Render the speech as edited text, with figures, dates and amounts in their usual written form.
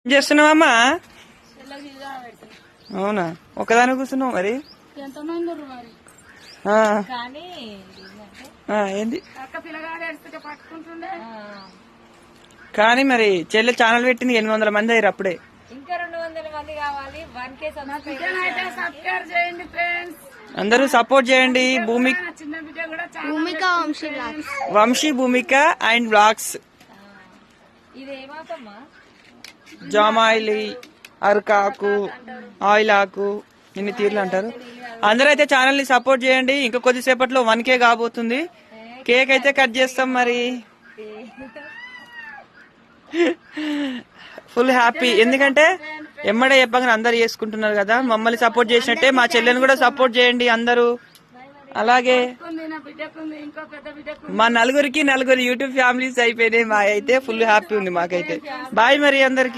ఏం చేస్తున్నావమ్మా? అవునా, ఒకదాని కూర్చున్నావు మరి? ఏంది కానీ మరి చెల్లె ఛానల్ పెట్టింది 800 మంది అయ్యారు అప్పుడే. ఇంకా 200 మంది కావాలి. 1K అందరూ సపోర్ట్ చేయండి. వంశీ భూమిక అండ్ బ్లాగ్స్. ఇదేమాకమ్మా? జామాయిల్, అరకాకు, ఆయిల్ ఆకు, ఇన్ని తీర్లు అంటారు. అందరూ అయితే ఛానల్ ని సపోర్ట్ చేయండి. ఇంకా కొద్దిసేపట్లో 1K కాబోతుంది. కేక్ అయితే కట్ చేస్తాం మరి. ఫుల్ హ్యాపీ, ఎందుకంటే ఎమ్మడే చెప్పగానే అందరు చేసుకుంటున్నారు కదా. మమ్మల్ని సపోర్ట్ చేసినట్టే మా చెల్లెని కూడా సపోర్ట్ చేయండి అందరూ. అలాగే మా నలుగురు యూట్యూబ్ ఫ్యామిలీస్ అయిపోయినాయి. మా అయితే ఫుల్ హ్యాపీ ఉంది మాకైతే. బాయ్ మరి అందరికి.